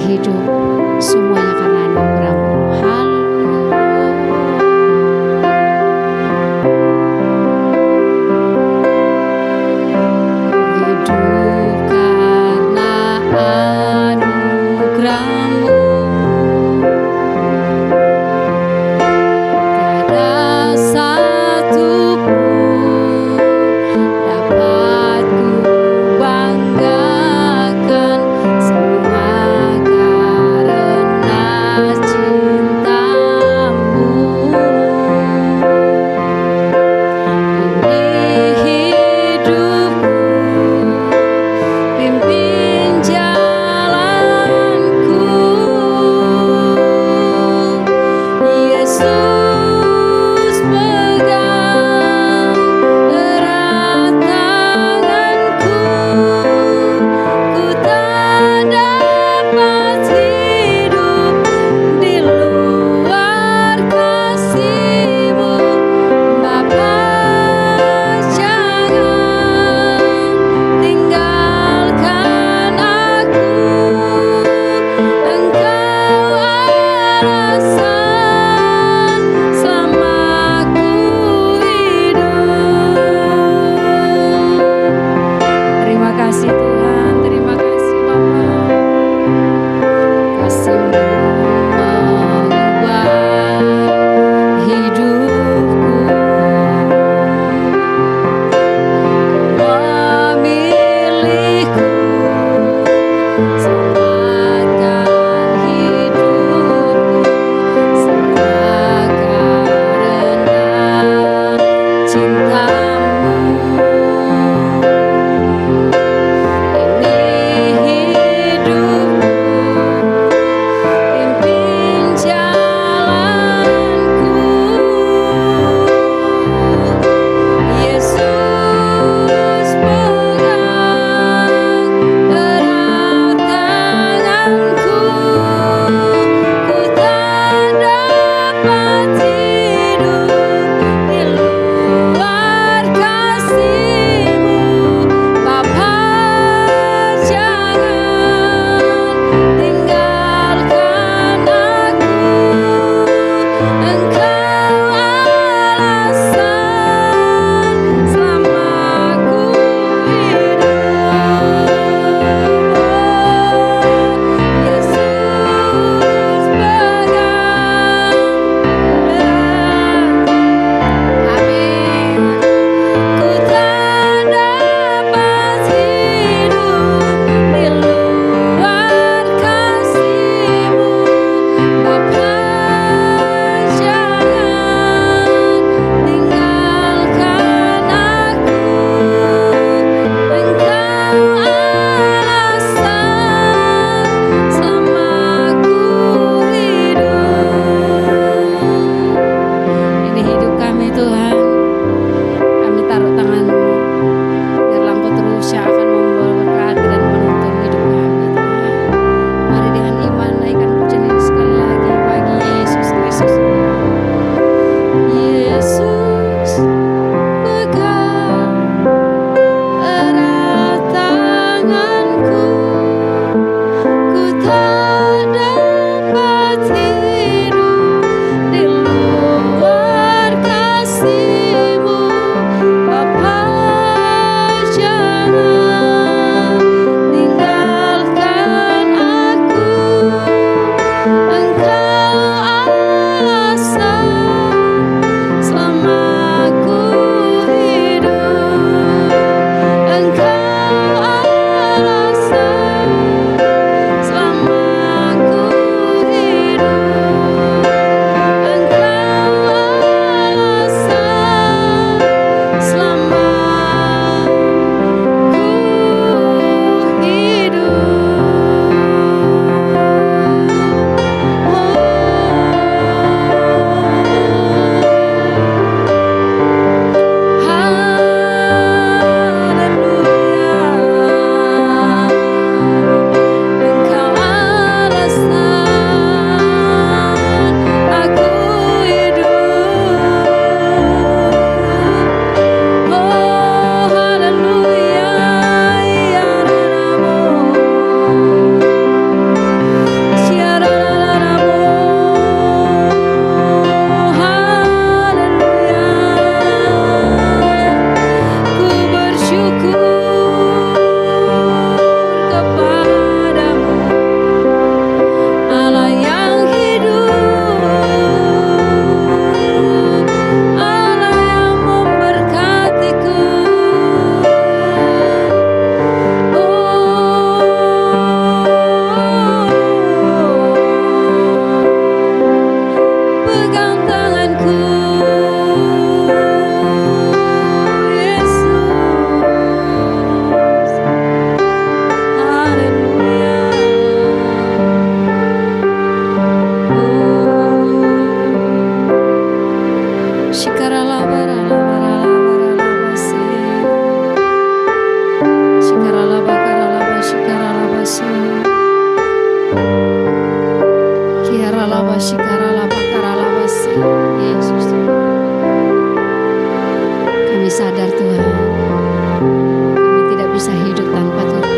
hidup, semuanya karena anugerah-Mu. Yesus, kami sadar Tuhan, kami tidak bisa hidup tanpa Tuhan.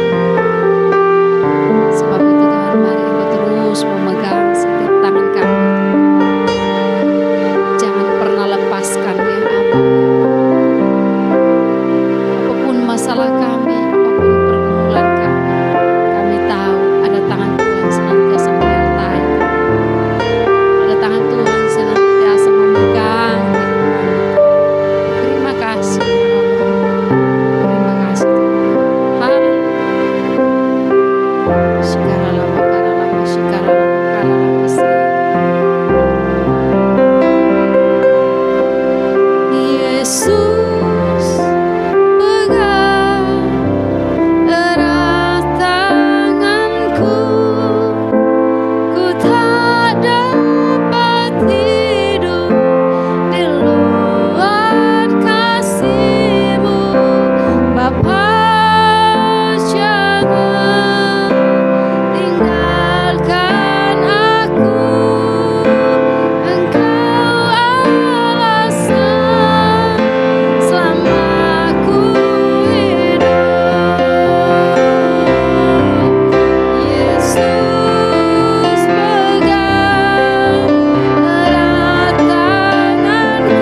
Sebab itu Tuhan, mari Engkau terus memegang setiap tangan kami. Jangan pernah lepaskan ya Bapa. Apapun masalah kami, apapun pergumulan kami tahu ada tangan Tuhan senantiasa menyertai. Ada tangan Tuhan senantiasa memegang hidup kami. Terima kasih ya Bapa. Terima kasih Tuhan. Haleluya. Shikaralama karalama shikaralama karalama se. Yesus pegang erat tanganku, ku tak dapat hidup di luar kasih-Mu. Bapa, jangan tinggalkan aku, Engkau alasan selama ku hidup. Yesus pegang erat tanganku,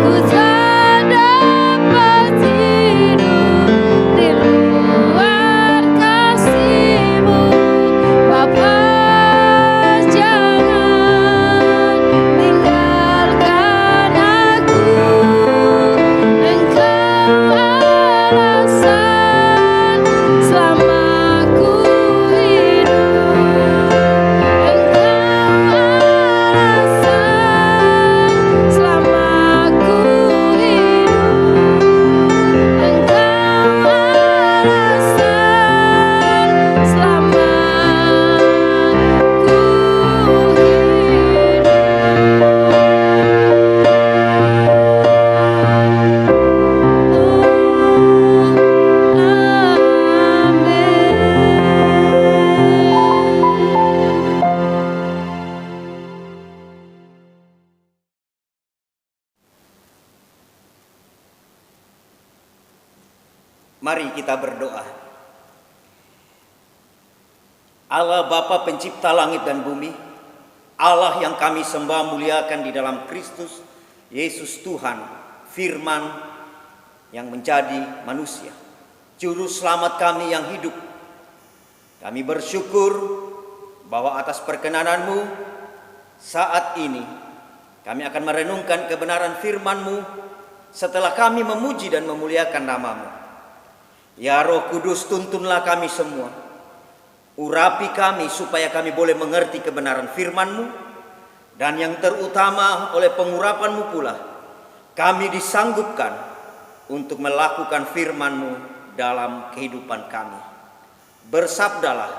ku tak dapat hidup di luar kasih-Mu. Bapa, jangan tinggalkan aku, Engkau alasan selama ku hidup. Engkau alasan selama ku hidup. Engkau alasan selama ku Mari kita berdoa. Allah Bapa pencipta langit dan bumi, Allah yang kami sembah muliakan di dalam Kristus Yesus Tuhan, Firman yang menjadi manusia, Juru Selamat kami yang hidup. Kami bersyukur bahwa atas perkenanan-Mu saat ini kami akan merenungkan kebenaran firman-Mu setelah kami memuji dan memuliakan nama-Mu. Ya Roh Kudus, tuntunlah kami semua. Urapi kami supaya kami boleh mengerti kebenaran firman-Mu. Dan yang terutama oleh pengurapan-Mu pula, kami disanggupkan untuk melakukan firman-Mu dalam kehidupan kami. Bersabdalah,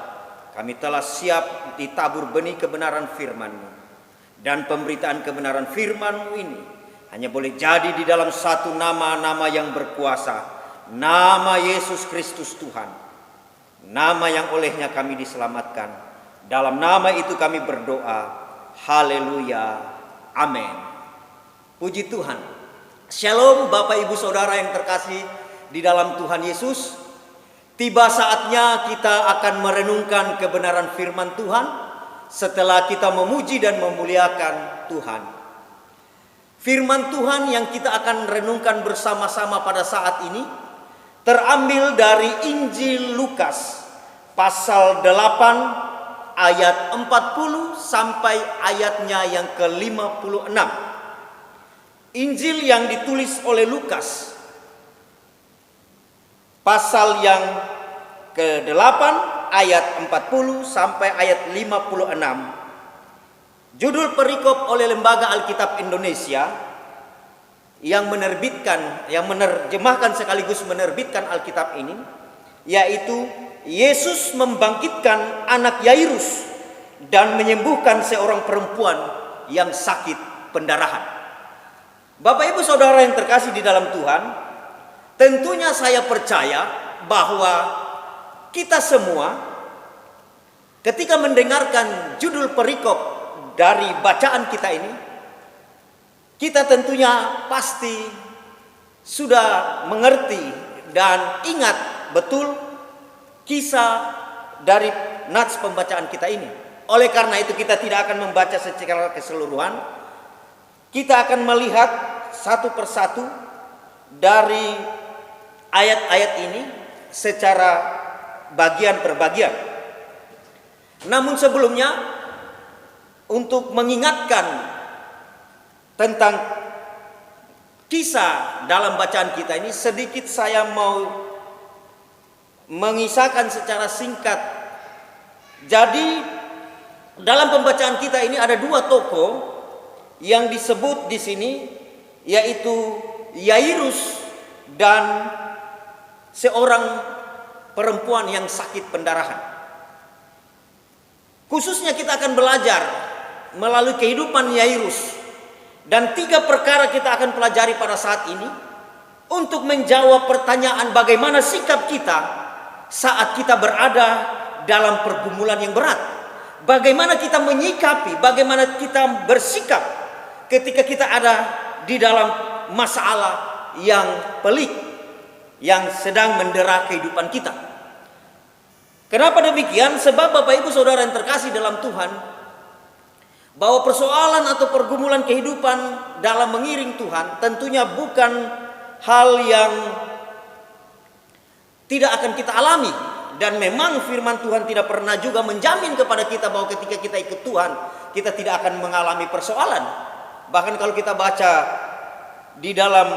kami telah siap ditabur benih kebenaran firman-Mu. Dan pemberitaan kebenaran firman-Mu ini hanya boleh jadi di dalam satu nama-nama yang berkuasa, nama Yesus Kristus Tuhan, nama yang olehnya kami diselamatkan. Dalam nama itu kami berdoa. Haleluya. Amin. Puji Tuhan. Shalom Bapak Ibu Saudara yang terkasih di dalam Tuhan Yesus. Tiba saatnya kita akan merenungkan kebenaran firman Tuhan setelah kita memuji dan memuliakan Tuhan. Firman Tuhan yang kita akan renungkan bersama-sama pada saat ini terambil dari Injil Lukas pasal 8 ayat 40 sampai ayatnya yang ke-56. Injil yang ditulis oleh Lukas pasal yang ke-8 ayat 40 sampai ayat 56. Judul perikop oleh Lembaga Alkitab Indonesia yang menerjemahkan sekaligus menerbitkan Alkitab ini, yaitu Yesus membangkitkan anak Yairus dan menyembuhkan seorang perempuan yang sakit pendarahan. Bapak Ibu Saudara yang terkasih di dalam Tuhan, tentunya saya percaya bahwa kita semua ketika mendengarkan judul perikop dari bacaan kita ini, kita tentunya pasti sudah mengerti dan ingat betul kisah dari nats pembacaan kita ini. Oleh karena itu kita tidak akan membaca secara keseluruhan. Kita akan melihat satu persatu dari ayat-ayat ini secara bagian per bagian. Namun sebelumnya, untuk mengingatkan tentang kisah dalam bacaan kita ini, sedikit saya mau mengisahkan secara singkat. Jadi dalam pembacaan kita ini ada dua tokoh yang disebut di sini, yaitu Yairus dan seorang perempuan yang sakit pendarahan. Khususnya kita akan belajar melalui kehidupan Yairus, dan 3 perkara kita akan pelajari pada saat ini untuk menjawab pertanyaan bagaimana sikap kita saat kita berada dalam pergumulan yang berat. Bagaimana kita menyikapi, bagaimana kita bersikap ketika kita ada di dalam masalah yang pelik yang sedang mendera kehidupan kita. Kenapa demikian? Sebab Bapak Ibu Saudara yang terkasih dalam Tuhan, bahwa persoalan atau pergumulan kehidupan dalam mengiring Tuhan tentunya bukan hal yang tidak akan kita alami. Dan memang firman Tuhan tidak pernah juga menjamin kepada kita bahwa ketika kita ikut Tuhan, kita tidak akan mengalami persoalan. Bahkan kalau kita baca di dalam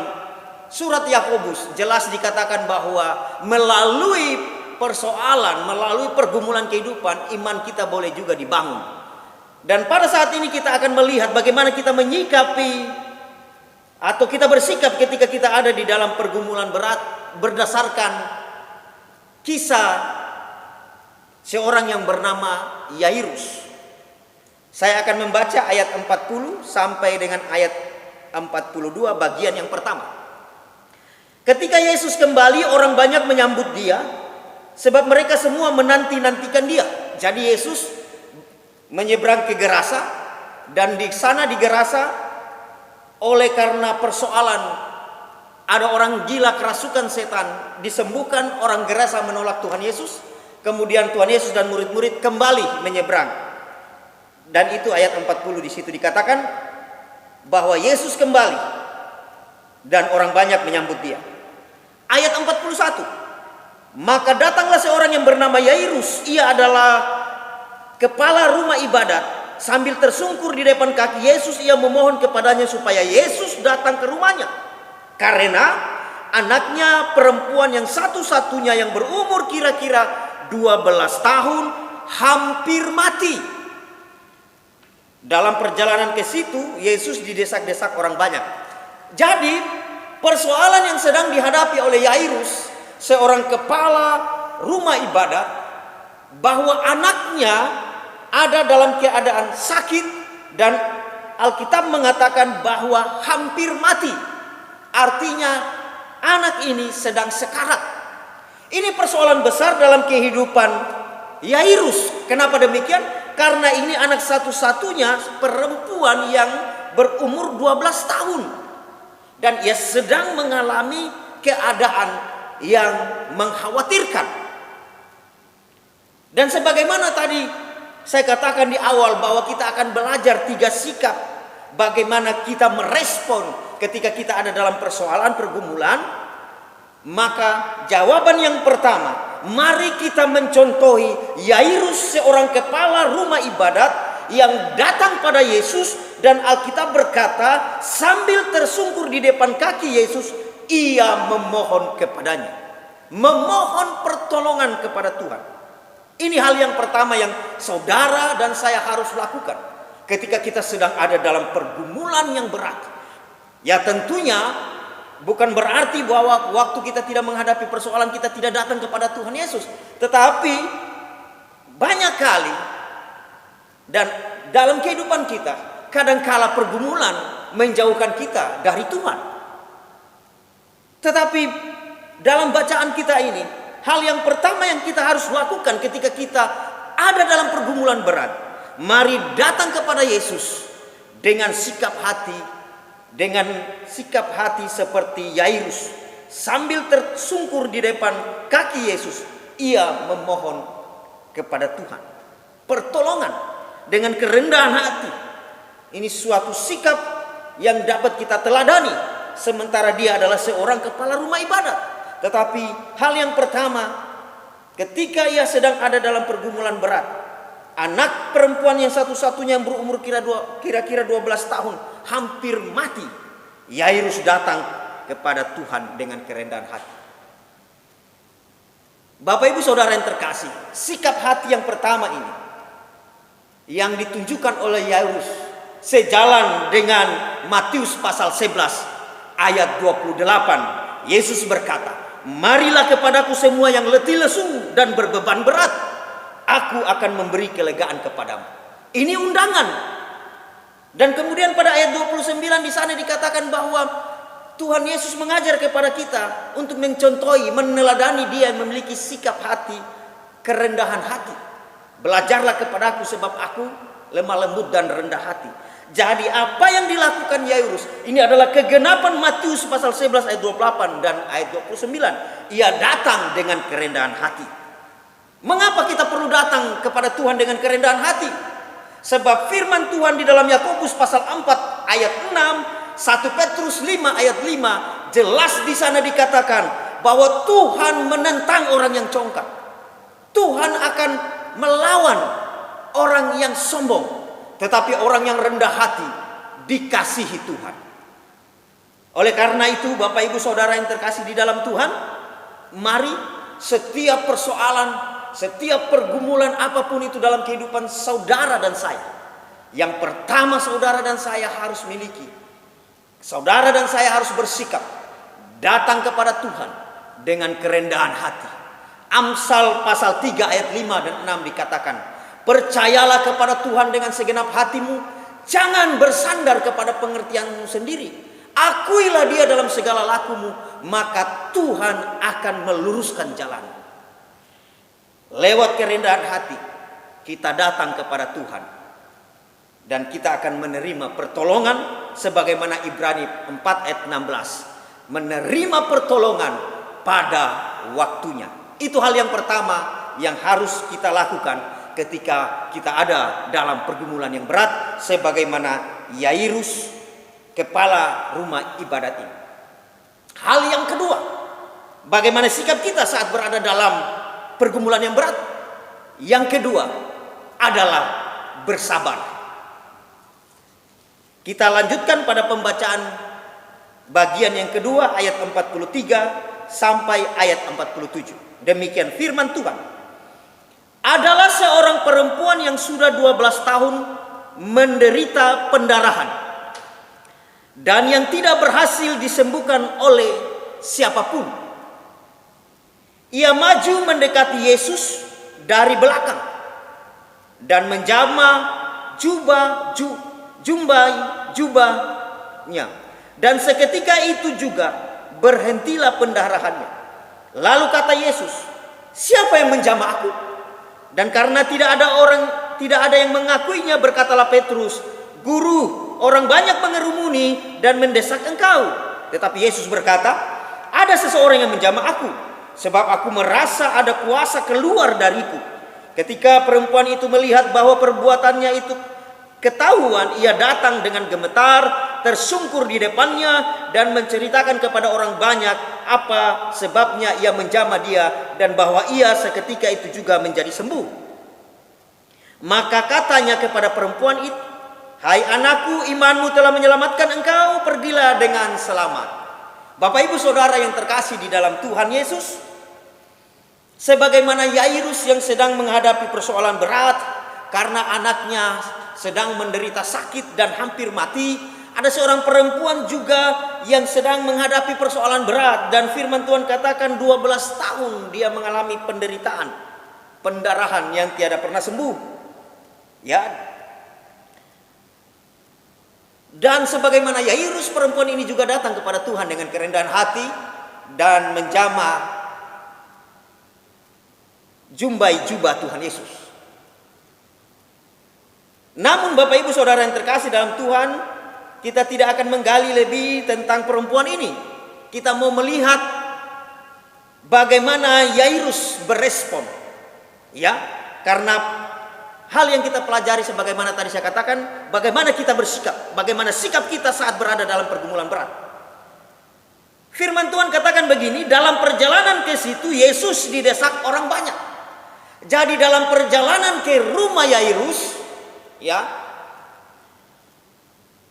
surat Yakobus, jelas dikatakan bahwa melalui persoalan, melalui pergumulan kehidupan, iman kita boleh juga dibangun. Dan pada saat ini kita akan melihat bagaimana kita menyikapi atau kita bersikap ketika kita ada di dalam pergumulan berat berdasarkan kisah seorang yang bernama Yairus. Saya akan membaca ayat 40 sampai dengan ayat 42 bagian yang pertama. Ketika Yesus kembali, orang banyak menyambut dia sebab mereka semua menanti-nantikan dia. Jadi Yesus menyeberang ke Gerasa, dan di sana di Gerasa oleh karena persoalan ada orang gila kerasukan setan disembuhkan, orang Gerasa menolak Tuhan Yesus. Kemudian Tuhan Yesus dan murid-murid kembali menyeberang. Dan itu ayat 40 di situ dikatakan bahwa Yesus kembali dan orang banyak menyambut dia. Ayat 41. Maka datanglah seorang yang bernama Yairus, ia adalah kepala rumah ibadat. Sambil tersungkur di depan kaki Yesus, ia memohon kepadanya supaya Yesus datang ke rumahnya. Karena anaknya perempuan yang satu-satunya yang berumur kira-kira 12 tahun hampir mati. Dalam perjalanan ke situ, Yesus didesak-desak orang banyak. Jadi persoalan yang sedang dihadapi oleh Yairus, seorang kepala rumah ibadat, bahwa anaknya ada dalam keadaan sakit, dan Alkitab mengatakan bahwa hampir mati. Artinya anak ini sedang sekarat. Ini persoalan besar dalam kehidupan Yairus. Kenapa demikian? Karena ini anak satu-satunya perempuan yang berumur 12 tahun. Dan ia sedang mengalami keadaan yang mengkhawatirkan. Dan sebagaimana tadi saya katakan di awal bahwa kita akan belajar 3 sikap bagaimana kita merespon ketika kita ada dalam persoalan pergumulan. Maka jawaban yang pertama, mari kita mencontohi Yairus, seorang kepala rumah ibadat yang datang pada Yesus, dan Alkitab berkata sambil tersungkur di depan kaki Yesus, ia memohon kepadanya, memohon pertolongan kepada Tuhan. Ini hal yang pertama yang saudara dan saya harus lakukan ketika kita sedang ada dalam pergumulan yang berat. Ya tentunya bukan berarti bahwa waktu kita tidak menghadapi persoalan kita tidak datang kepada Tuhan Yesus. Tetapi banyak kali dan dalam kehidupan kita kadangkala pergumulan menjauhkan kita dari Tuhan. Tetapi dalam bacaan kita ini, hal yang pertama yang kita harus lakukan ketika kita ada dalam pergumulan berat, mari datang kepada Yesus dengan sikap hati seperti Yairus. Sambil tersungkur di depan kaki Yesus, ia memohon kepada Tuhan pertolongan dengan kerendahan hati. Ini suatu sikap yang dapat kita teladani, sementara dia adalah seorang kepala rumah ibadat. Tetapi hal yang pertama, ketika ia sedang ada dalam pergumulan berat, anak perempuan yang satu-satunya yang berumur kira-kira 12 tahun hampir mati, Yairus datang kepada Tuhan dengan kerendahan hati. Bapak Ibu Saudara yang terkasih, sikap hati yang pertama ini yang ditunjukkan oleh Yairus sejalan dengan Matius pasal 11 ayat 28. Yesus berkata, "Marilah kepadaku semua yang letih lesu dan berbeban berat, aku akan memberi kelegaan kepadamu." Ini undangan. Dan kemudian pada ayat 29 di sana dikatakan bahwa Tuhan Yesus mengajar kepada kita untuk mencontohi, meneladani dia yang memiliki sikap hati, kerendahan hati. Belajarlah kepadaku sebab aku lemah lembut dan rendah hati. Jadi apa yang dilakukan Yairus ini adalah kegenapan Matius pasal 11 ayat 28 dan ayat 29. Ia datang dengan kerendahan hati. Mengapa kita perlu datang kepada Tuhan dengan kerendahan hati? Sebab firman Tuhan di dalam Yakobus pasal 4 ayat 6, 1 Petrus 5 ayat 5 jelas di sana dikatakan bahwa Tuhan menentang orang yang congkak. Tuhan akan melawan orang yang sombong, tetapi orang yang rendah hati dikasihi Tuhan. Oleh karena itu, Bapak Ibu Saudara yang terkasih di dalam Tuhan, mari setiap persoalan, setiap pergumulan apapun itu dalam kehidupan saudara dan saya, yang pertama saudara dan saya harus miliki, saudara dan saya harus bersikap datang kepada Tuhan dengan kerendahan hati. Amsal pasal 3 ayat 5 dan 6 dikatakan, "Percayalah kepada Tuhan dengan segenap hatimu, jangan bersandar kepada pengertianmu sendiri. Akuilah dia dalam segala lakumu, maka Tuhan akan meluruskan jalanmu." Lewat kerendahan hati kita datang kepada Tuhan, dan kita akan menerima pertolongan sebagaimana Ibrani 4 ayat 16. Menerima pertolongan pada waktunya. Itu hal yang pertama yang harus kita lakukan ketika kita ada dalam pergumulan yang berat, sebagaimana Yairus, kepala rumah ibadat ini. Hal yang kedua, bagaimana sikap kita saat berada dalam pergumulan yang berat? Yang kedua adalah bersabar. Kita lanjutkan pada pembacaan bagian yang kedua ayat 43 sampai ayat 47. Demikian firman Tuhan. "Adalah seorang perempuan yang sudah 12 tahun menderita pendarahan dan yang tidak berhasil disembuhkan oleh siapapun. Ia maju mendekati Yesus dari belakang dan menjamah jubahnya, dan seketika itu juga berhentilah pendarahannya. Lalu kata Yesus, 'Siapa yang menjamah aku?' Dan karena tidak ada yang mengakuinya, berkatalah Petrus, 'Guru, orang banyak mengerumuni dan mendesak engkau.' Tetapi Yesus berkata, 'Ada seseorang yang menjamah aku, sebab aku merasa ada kuasa keluar dariku.' Ketika perempuan itu melihat bahwa perbuatannya itu ketahuan, ia datang dengan gemetar, tersungkur di depannya dan menceritakan kepada orang banyak apa sebabnya ia menjamah dia dan bahwa ia seketika itu juga menjadi sembuh. Maka katanya kepada perempuan itu, 'Hai anakku, imanmu telah menyelamatkan engkau, pergilah dengan selamat.'" Bapak Ibu Saudara yang terkasih di dalam Tuhan Yesus, sebagaimana Yairus yang sedang menghadapi persoalan berat karena anaknya sedang menderita sakit dan hampir mati, ada seorang perempuan juga yang sedang menghadapi persoalan berat, dan firman Tuhan katakan 12 tahun dia mengalami penderitaan, pendarahan yang tiada pernah sembuh. Ya. Dan sebagaimana Yairus, perempuan ini juga datang kepada Tuhan dengan kerendahan hati dan menjamah jubah Tuhan Yesus. Namun Bapak Ibu Saudara yang terkasih dalam Tuhan, kita tidak akan menggali lebih tentang perempuan ini. Kita mau melihat bagaimana Yairus berespon. Ya, karena hal yang kita pelajari sebagaimana tadi saya katakan, bagaimana kita bersikap, bagaimana sikap kita saat berada dalam pergumulan berat. Firman Tuhan katakan begini, dalam perjalanan ke situ Yesus didesak orang banyak. Jadi dalam perjalanan ke rumah Yairus, ya,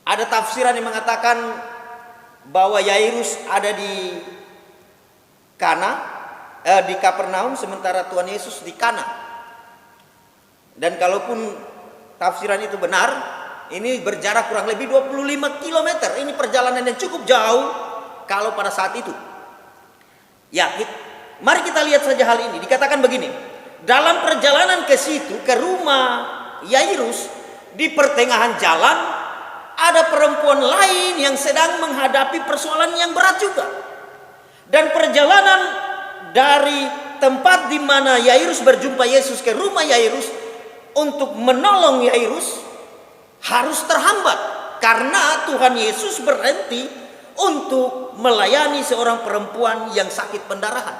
ada tafsiran yang mengatakan bahwa Yairus ada di di Kapernaum, sementara Tuhan Yesus di Kana. Dan kalaupun tafsiran itu benar, ini berjarak kurang lebih 25 km. Ini perjalanan yang cukup jauh kalau pada saat itu. Ya, mari kita lihat saja hal ini. Dikatakan begini, dalam perjalanan ke situ, ke rumah Yairus, di pertengahan jalan ada perempuan lain yang sedang menghadapi persoalan yang berat juga. Dan perjalanan dari tempat di mana Yairus berjumpa Yesus ke rumah Yairus untuk menolong Yairus harus terhambat karena Tuhan Yesus berhenti untuk melayani seorang perempuan yang sakit pendarahan.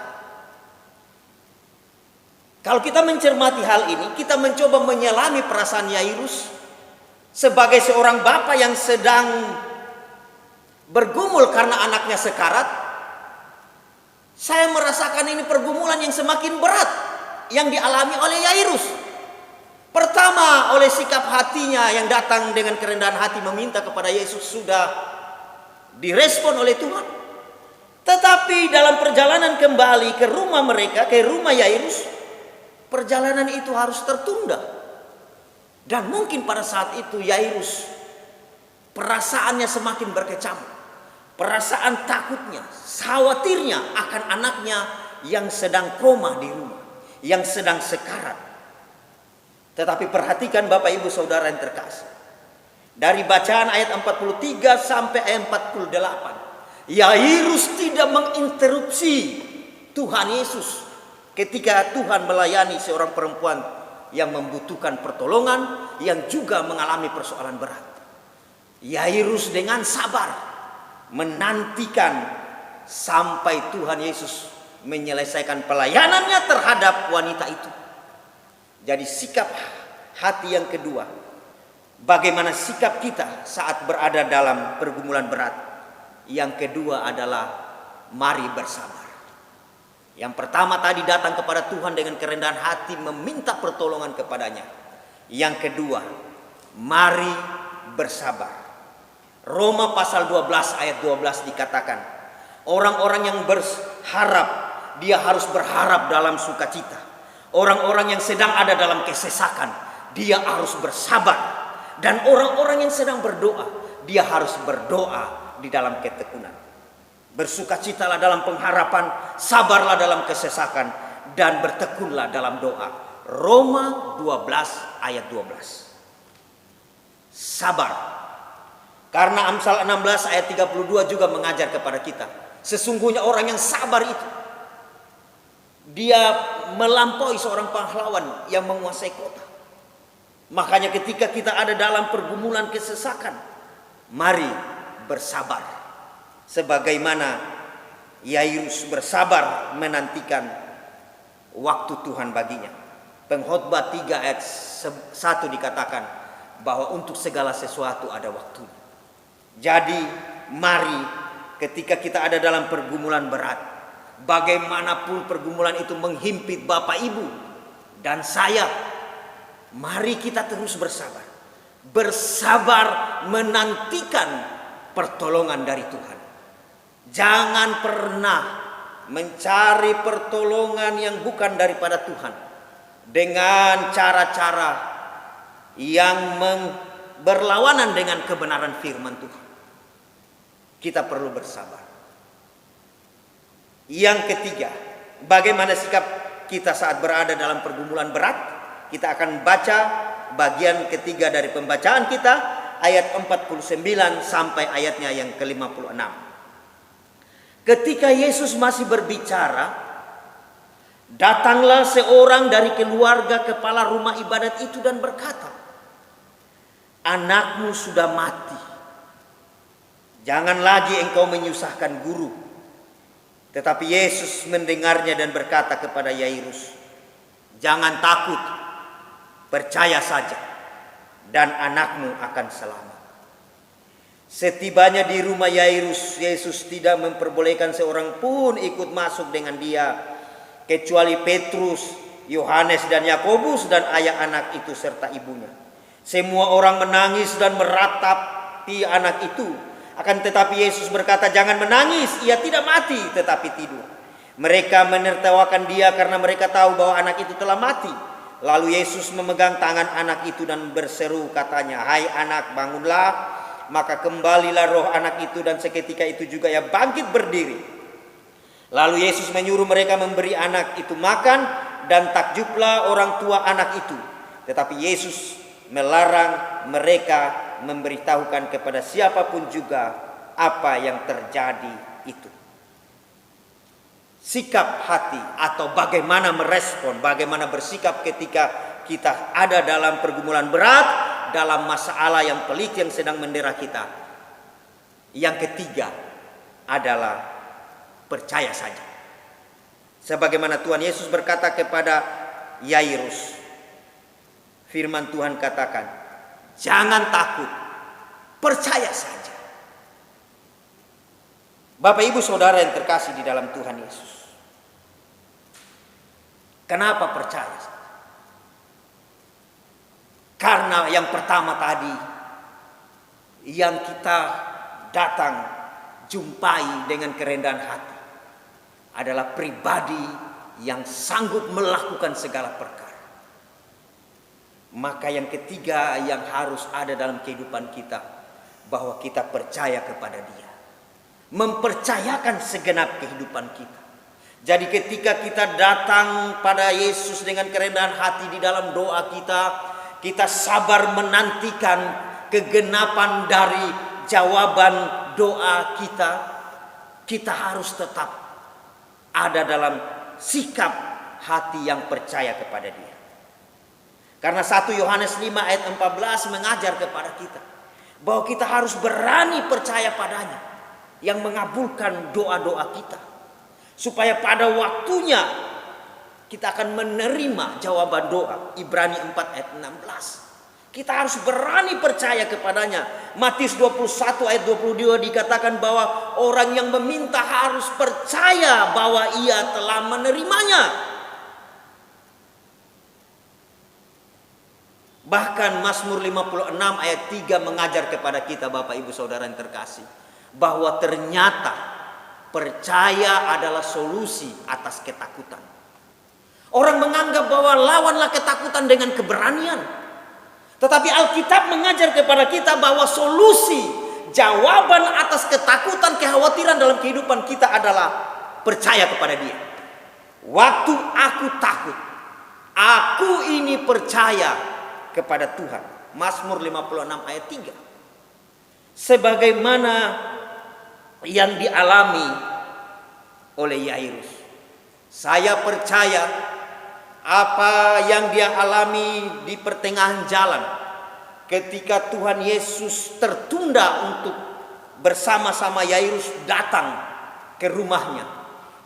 Kalau kita mencermati hal ini, kita mencoba menyelami perasaan Yairus sebagai seorang bapak yang sedang bergumul karena anaknya sekarat. Saya merasakan ini pergumulan yang semakin berat yang dialami oleh Yairus. Pertama, oleh sikap hatinya yang datang dengan kerendahan hati meminta kepada Yesus sudah direspon oleh Tuhan. Tetapi dalam perjalanan kembali ke rumah mereka, ke rumah Yairus, perjalanan itu harus tertunda. Dan mungkin pada saat itu Yairus perasaannya semakin berkecamuk. Perasaan takutnya, khawatirnya akan anaknya yang sedang koma di rumah, yang sedang sekarat. Tetapi perhatikan Bapak Ibu Saudara yang terkasih. Dari bacaan ayat 43 sampai ayat 48. Yairus tidak menginterupsi Tuhan Yesus ketika Tuhan melayani seorang perempuan yang membutuhkan pertolongan, yang juga mengalami persoalan berat. Yairus dengan sabar menantikan sampai Tuhan Yesus menyelesaikan pelayanannya terhadap wanita itu. Jadi sikap hati yang kedua, bagaimana sikap kita saat berada dalam pergumulan berat. Yang kedua adalah mari bersabar. Yang pertama tadi datang kepada Tuhan dengan kerendahan hati meminta pertolongan kepadanya. Yang kedua, mari bersabar. Roma pasal 12 ayat 12 dikatakan, orang-orang yang berharap, dia harus berharap dalam sukacita. Orang-orang yang sedang ada dalam kesesakan, dia harus bersabar. Dan orang-orang yang sedang berdoa, dia harus berdoa di dalam ketekunan. Bersukacitalah dalam pengharapan, sabarlah dalam kesesakan, dan bertekunlah dalam doa. Roma 12 ayat 12. Sabar. Karena Amsal 16 ayat 32 juga mengajar kepada kita. Sesungguhnya orang yang sabar itu, dia melampaui seorang pahlawan yang menguasai kota. Makanya ketika kita ada dalam pergumulan kesesakan, mari bersabar. Sebagaimana Yairus bersabar menantikan waktu Tuhan baginya. Pengkhotbah 3 ayat 1 dikatakan bahwa untuk segala sesuatu ada waktunya. Jadi mari ketika kita ada dalam pergumulan berat, bagaimanapun pergumulan itu menghimpit Bapak Ibu dan saya, mari kita terus bersabar. Bersabar menantikan pertolongan dari Tuhan. Jangan pernah mencari pertolongan yang bukan daripada Tuhan dengan cara-cara yang berlawanan dengan kebenaran firman Tuhan. Kita perlu bersabar. Yang ketiga, bagaimana sikap kita saat berada dalam pergumulan berat? Kita akan baca bagian ketiga dari pembacaan kita, ayat 49 sampai ayatnya yang ke-56. Ketika Yesus masih berbicara, datanglah seorang dari keluarga kepala rumah ibadat itu dan berkata, anakmu sudah mati. Jangan lagi engkau menyusahkan guru. Tetapi Yesus mendengarnya dan berkata kepada Yairus, jangan takut, percaya saja, dan anakmu akan selamat. Setibanya di rumah Yairus, Yesus tidak memperbolehkan seorang pun ikut masuk dengan dia, kecuali Petrus, Yohanes dan Yakobus dan ayah anak itu serta ibunya. Semua orang menangis dan meratapi anak itu. Akan tetapi Yesus berkata, jangan menangis, ia tidak mati tetapi tidur. Mereka menertawakan dia karena mereka tahu bahwa anak itu telah mati. Lalu Yesus memegang tangan anak itu dan berseru, katanya, hai anak, bangunlah. Maka kembalilah roh anak itu dan seketika itu juga ia bangkit berdiri. Lalu Yesus menyuruh mereka memberi anak itu makan, dan takjublah orang tua anak itu. Tetapi Yesus melarang mereka memberitahukan kepada siapapun juga apa yang terjadi itu. Sikap hati atau bagaimana merespon, bagaimana bersikap ketika kita ada dalam pergumulan berat, dalam masalah yang pelik yang sedang mendera kita. Yang ketiga adalah percaya saja. Sebagaimana Tuhan Yesus berkata kepada Yairus, firman Tuhan katakan, jangan takut, percaya saja. Bapak ibu saudara yang terkasih di dalam Tuhan Yesus. Kenapa percaya? Karena yang pertama tadi, yang kita datang jumpai dengan kerendahan hati adalah pribadi yang sanggup melakukan segala perkara. Maka yang ketiga yang harus ada dalam kehidupan kita, bahwa kita percaya kepada Dia, mempercayakan segenap kehidupan kita. Jadi ketika kita datang pada Yesus dengan kerendahan hati di dalam doa kita, kita sabar menantikan kegenapan dari jawaban doa kita. Kita harus tetap ada dalam sikap hati yang percaya kepada Dia. Karena 1 Yohanes 5 ayat 14 mengajar kepada kita bahwa kita harus berani percaya padanya yang mengabulkan doa-doa kita. Supaya pada waktunya kita akan menerima jawaban doa. Ibrani 4 ayat 16. Kita harus berani percaya kepadanya. Matius 21 ayat 22 dikatakan bahwa orang yang meminta harus percaya bahwa ia telah menerimanya. Bahkan Mazmur 56 ayat 3 mengajar kepada kita, Bapak Ibu Saudara yang terkasih, bahwa ternyata percaya adalah solusi atas ketakutan. Orang menganggap bahwa lawanlah ketakutan dengan keberanian. Tetapi Alkitab mengajar kepada kita bahwa solusi, jawaban atas ketakutan, kekhawatiran dalam kehidupan kita adalah percaya kepada Dia. Waktu aku takut, aku ini percaya kepada Tuhan. Mazmur 56 ayat 3. Sebagaimana yang dialami oleh Yairus. Saya percaya apa yang dia alami di pertengahan jalan ketika Tuhan Yesus tertunda untuk bersama-sama Yairus datang ke rumahnya.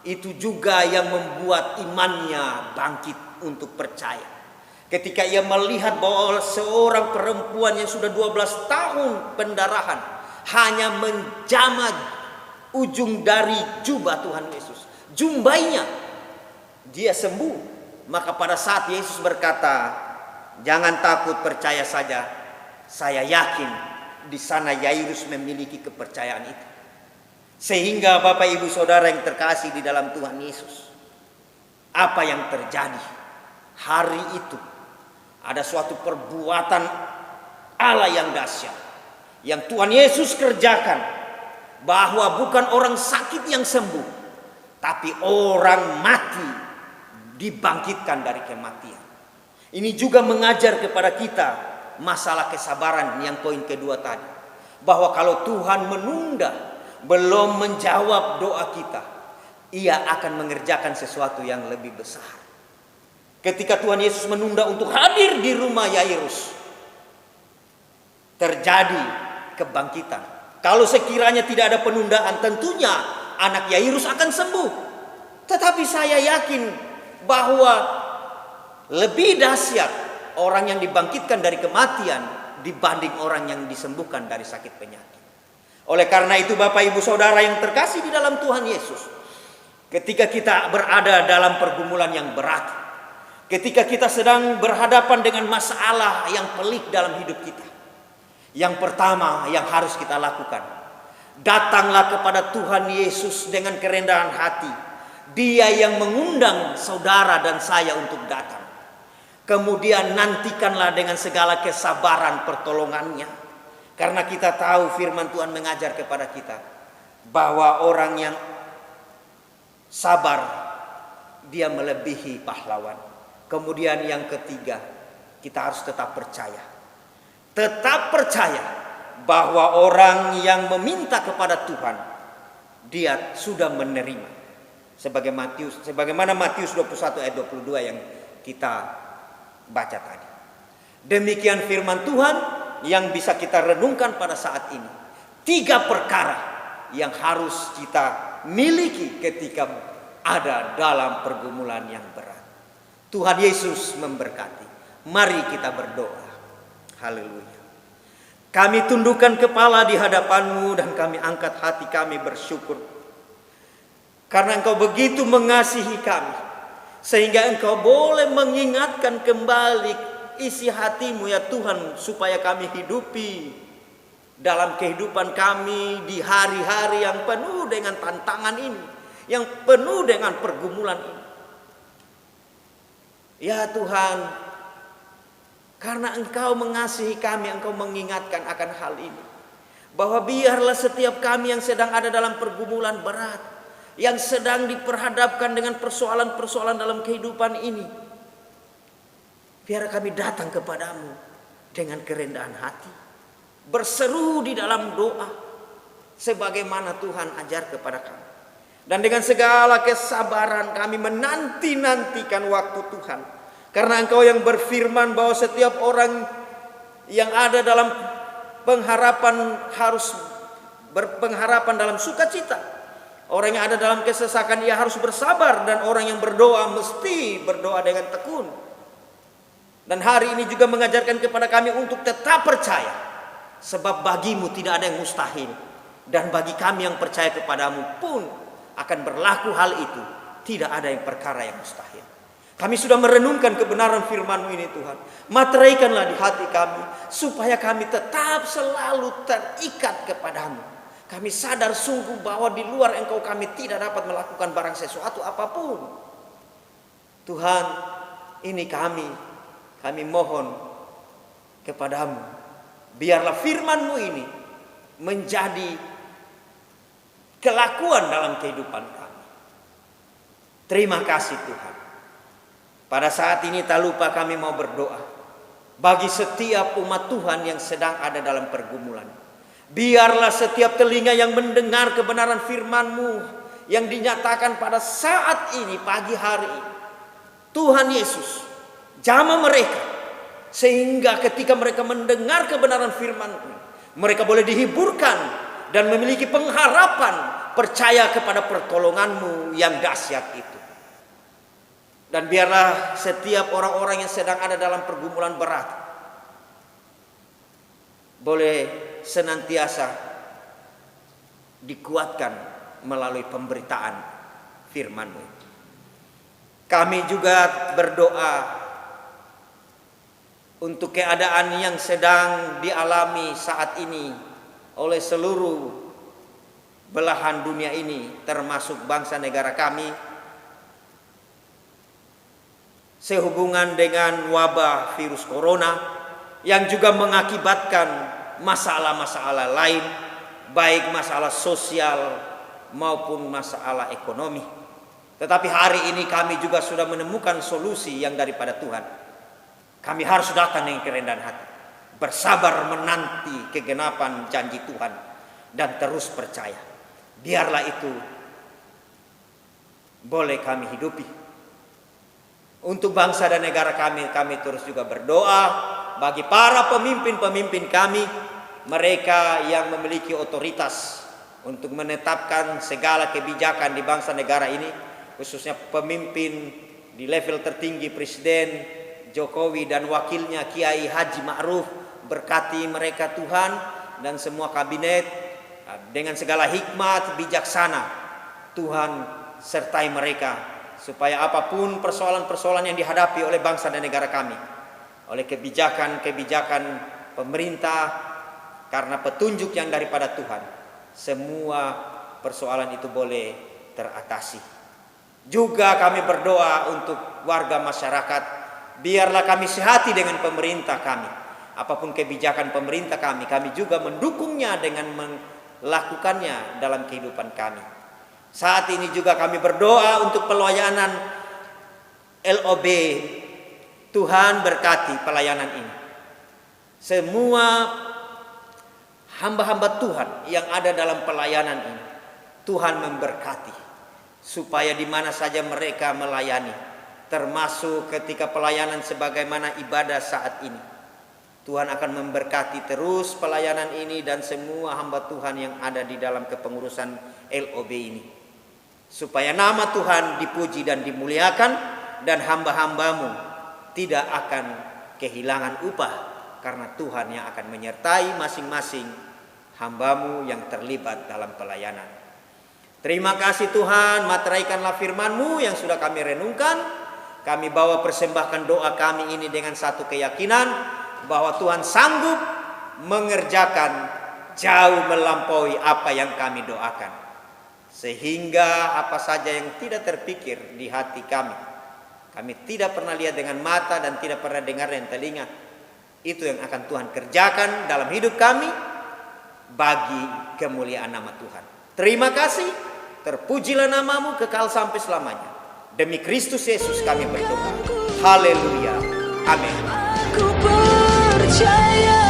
Itu juga yang membuat imannya bangkit untuk percaya. Ketika ia melihat bahwa seorang perempuan yang sudah 12 tahun pendarahan hanya menjamah ujung dari jubah Tuhan Yesus, jumbainya, dia sembuh. Maka pada saat Yesus berkata, jangan takut, percaya saja, saya yakin di sana Yairus memiliki kepercayaan itu. Sehingga Bapak Ibu Saudara yang terkasih di dalam Tuhan Yesus, apa yang terjadi hari itu, ada suatu perbuatan Allah yang dahsyat yang Tuhan Yesus kerjakan, bahwa bukan orang sakit yang sembuh, tapi orang mati dibangkitkan dari kematian. Ini juga mengajar kepada kita masalah kesabaran yang poin kedua tadi, bahwa kalau Tuhan menunda, belum menjawab doa kita, Ia akan mengerjakan sesuatu yang lebih besar. Ketika Tuhan Yesus menunda untuk hadir di rumah Yairus, terjadi kebangkitan. Kalau sekiranya tidak ada penundaan, tentunya anak Yairus akan sembuh. Tetapi saya yakin bahwa lebih dahsyat orang yang dibangkitkan dari kematian dibanding orang yang disembuhkan dari sakit penyakit. Oleh karena itu Bapak Ibu Saudara yang terkasih di dalam Tuhan Yesus, ketika kita berada dalam pergumulan yang berat, ketika kita sedang berhadapan dengan masalah yang pelik dalam hidup kita, yang pertama yang harus kita lakukan, datanglah kepada Tuhan Yesus dengan kerendahan hati. Dia yang mengundang saudara dan saya untuk datang. Kemudian nantikanlah dengan segala kesabaran pertolongannya. Karena kita tahu firman Tuhan mengajar kepada kita bahwa orang yang sabar dia melebihi pahlawan. Kemudian yang ketiga, kita harus tetap percaya. Tetap percaya bahwa orang yang meminta kepada Tuhan, dia sudah menerima. Sebagaimana Matius 21 ayat 22 yang kita baca tadi. Demikian firman Tuhan yang bisa kita renungkan pada saat ini. 3 perkara yang harus kita miliki ketika ada dalam pergumulan yang berat. Tuhan Yesus memberkati. Mari kita berdoa. Haleluya. Kami tundukkan kepala di hadapan-Mu dan kami angkat hati kami bersyukur. Karena Engkau begitu mengasihi kami. Sehingga Engkau boleh mengingatkan kembali isi hati-Mu ya Tuhan, supaya kami hidupi dalam kehidupan kami di hari-hari yang penuh dengan tantangan ini, yang penuh dengan pergumulan ini. Ya Tuhan, karena Engkau mengasihi kami, Engkau mengingatkan akan hal ini. Bahwa biarlah setiap kami yang sedang ada dalam pergumulan berat, yang sedang diperhadapkan dengan persoalan-persoalan dalam kehidupan ini, biar kami datang kepadamu dengan kerendahan hati, berseru di dalam doa sebagaimana Tuhan ajar kepada kami. Dan dengan segala kesabaran kami menanti-nantikan waktu Tuhan. Karena Engkau yang berfirman bahwa setiap orang yang ada dalam pengharapan harus berpengharapan dalam sukacita. Orang yang ada dalam kesesakan ia harus bersabar, dan orang yang berdoa mesti berdoa dengan tekun. Dan hari ini juga mengajarkan kepada kami untuk tetap percaya. Sebab bagimu tidak ada yang mustahil. Dan bagi kami yang percaya kepadamu pun akan berlaku hal itu. Tidak ada yang perkara yang mustahil. Kami sudah merenungkan kebenaran firman-Mu ini Tuhan. Materaikanlah di hati kami. Supaya kami tetap selalu terikat kepadamu. Kami sadar sungguh bahwa di luar Engkau kami tidak dapat melakukan barang sesuatu apapun. Tuhan, ini kami mohon kepadamu, biarlah firman-Mu ini menjadi kelakuan dalam kehidupan kami. Terima kasih Tuhan. Pada saat ini tak lupa kami mau berdoa bagi setiap umat Tuhan yang sedang ada dalam pergumulan. Biarlah setiap telinga yang mendengar kebenaran firman-Mu yang dinyatakan pada saat ini, pagi hari ini, Tuhan Yesus jamah mereka, sehingga ketika mereka mendengar kebenaran firman-Mu, mereka boleh dihiburkan dan memiliki pengharapan, percaya kepada pertolongan-Mu yang dahsyat itu. Dan biarlah setiap orang-orang yang sedang ada dalam pergumulan berat boleh senantiasa dikuatkan melalui pemberitaan firman-Mu. Kami juga berdoa untuk keadaan yang sedang dialami saat ini oleh seluruh belahan dunia ini, termasuk bangsa negara kami, sehubungan dengan wabah virus corona yang juga mengakibatkan masalah-masalah lain, baik masalah sosial maupun masalah ekonomi. Tetapi hari ini kami juga sudah menemukan solusi yang daripada Tuhan. Kami harus datang dengan kerendahan hati, bersabar menanti kegenapan janji Tuhan, dan terus percaya. Biarlah itu boleh kami hidupi. Untuk bangsa dan negara kami terus juga berdoa bagi para pemimpin-pemimpin kami, mereka yang memiliki otoritas untuk menetapkan segala kebijakan di bangsa negara ini, khususnya pemimpin di level tertinggi Presiden Jokowi dan wakilnya Kiai Haji Ma'ruf, berkati mereka Tuhan, dan semua kabinet dengan segala hikmat bijaksana Tuhan sertai mereka, supaya apapun persoalan-persoalan yang dihadapi oleh bangsa dan negara kami, oleh kebijakan-kebijakan pemerintah, karena petunjuk yang daripada Tuhan, semua persoalan itu boleh teratasi. Juga kami berdoa untuk warga masyarakat, biarlah kami sehati dengan pemerintah kami. Apapun kebijakan pemerintah kami juga mendukungnya dengan melakukannya dalam kehidupan kami. Saat ini juga kami berdoa untuk pelayanan LOB. Tuhan berkati pelayanan ini. Semua hamba-hamba Tuhan yang ada dalam pelayanan ini, Tuhan memberkati, supaya di mana saja mereka melayani, termasuk ketika pelayanan sebagaimana ibadah saat ini, Tuhan akan memberkati terus pelayanan ini dan semua hamba Tuhan yang ada di dalam kepengurusan LOB ini, supaya nama Tuhan dipuji dan dimuliakan, dan hamba-hambamu tidak akan kehilangan upah, karena Tuhan yang akan menyertai masing-masing hambamu yang terlibat dalam pelayanan. Terima kasih Tuhan, materaikanlah firman-Mu yang sudah kami renungkan. Kami bawa persembahkan doa kami ini dengan satu keyakinan bahwa Tuhan sanggup mengerjakan jauh melampaui apa yang kami doakan, sehingga apa saja yang tidak terpikir di hati kami tidak pernah lihat dengan mata dan tidak pernah dengar dengan telinga, itu yang akan Tuhan kerjakan dalam hidup kami bagi kemuliaan nama Tuhan. Terima kasih, terpujilah nama-Mu kekal sampai selamanya. Demi Kristus Yesus kami berdoa. Haleluya. Amin. Aku percaya